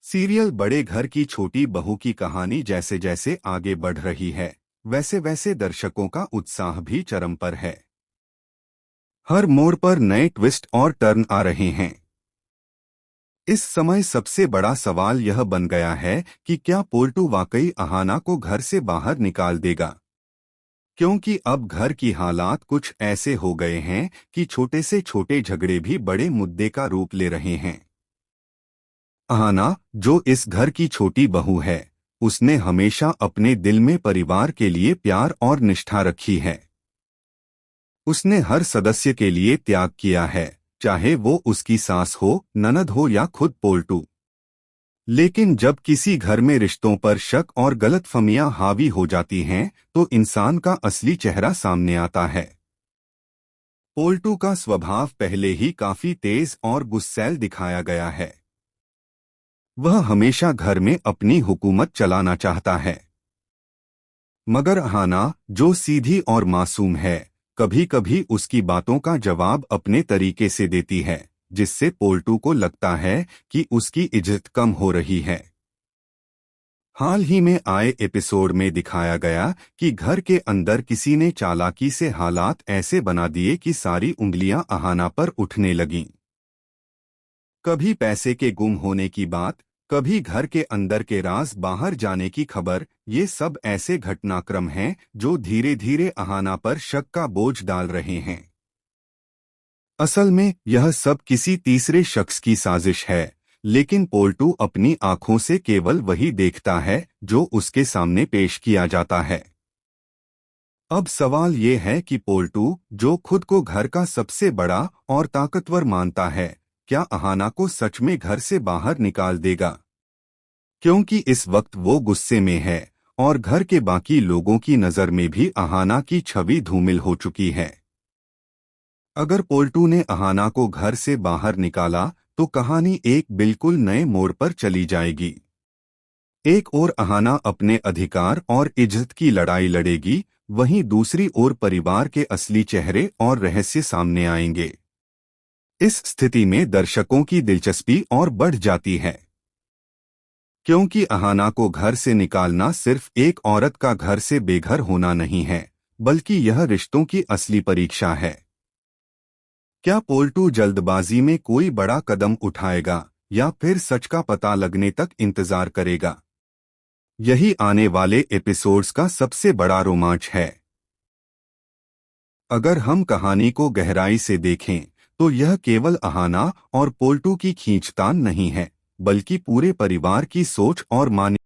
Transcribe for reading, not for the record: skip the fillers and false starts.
Serial बड़े घर की छोटी बहू की कहानी जैसे जैसे आगे बढ़ रही है, वैसे वैसे दर्शकों का उत्साह भी चरम पर है। हर मोड़ पर नए ट्विस्ट और टर्न आ रहे हैं। इस समय सबसे बड़ा सवाल यह बन गया है कि क्या पोल्टू वाकई अहाना को घर से बाहर निकाल देगा, क्योंकि अब घर की हालात कुछ ऐसे हो गए हैं कि छोटे से छोटे झगड़े भी बड़े मुद्दे का रूप ले रहे हैं। अहाना, जो इस घर की छोटी बहू है, उसने हमेशा अपने दिल में परिवार के लिए प्यार और निष्ठा रखी है। उसने हर सदस्य के लिए त्याग किया है, चाहे वो उसकी सास हो, ननद हो या खुद पोल्टू। लेकिन जब किसी घर में रिश्तों पर शक और गलतफहमियां हावी हो जाती हैं, तो इंसान का असली चेहरा सामने आता है। पोल्टू का स्वभाव पहले ही काफी तेज और गुस्सैल दिखाया गया है। वह हमेशा घर में अपनी हुकूमत चलाना चाहता है। मगर अहाना, जो सीधी और मासूम है, कभी कभी उसकी बातों का जवाब अपने तरीके से देती है, जिससे पोल्टू को लगता है कि उसकी इज्जत कम हो रही है। हाल ही में आए एपिसोड में दिखाया गया कि घर के अंदर किसी ने चालाकी से हालात ऐसे बना दिए कि सारी उंगलियां अहाना पर उठने लगीं। कभी पैसे के गुम होने की बात, कभी घर के अंदर के राज बाहर जाने की खबर। ये सब ऐसे घटनाक्रम हैं जो धीरे धीरे अहाना पर शक का बोझ डाल रहे हैं। असल में यह सब किसी तीसरे शख्स की साजिश है, लेकिन पोल्टू अपनी आंखों से केवल वही देखता है जो उसके सामने पेश किया जाता है। अब सवाल ये है कि पोल्टू, जो खुद को घर का सबसे बड़ा और ताकतवर मानता है, क्या अहाना को सच में घर से बाहर निकाल देगा? क्योंकि इस वक्त वो गुस्से में है और घर के बाकी लोगों की नज़र में भी अहाना की छवि धूमिल हो चुकी है। अगर पोल्टू ने अहाना को घर से बाहर निकाला, तो कहानी एक बिल्कुल नए मोड़ पर चली जाएगी। एक ओर अहाना अपने अधिकार और इज्जत की लड़ाई लड़ेगी, वहीं दूसरी ओर परिवार के असली चेहरे और रहस्य सामने आएंगे। इस स्थिति में दर्शकों की दिलचस्पी और बढ़ जाती है, क्योंकि अहाना को घर से निकालना सिर्फ एक औरत का घर से बेघर होना नहीं है, बल्कि यह रिश्तों की असली परीक्षा है। क्या पोल्टू जल्दबाजी में कोई बड़ा कदम उठाएगा या फिर सच का पता लगने तक इंतजार करेगा? यही आने वाले एपिसोड्स का सबसे बड़ा रोमांच है। अगर हम कहानी को गहराई से देखें, तो यह केवल अहाना और पोल्टू की खींचतान नहीं है, बल्कि पूरे परिवार की सोच और मान्यता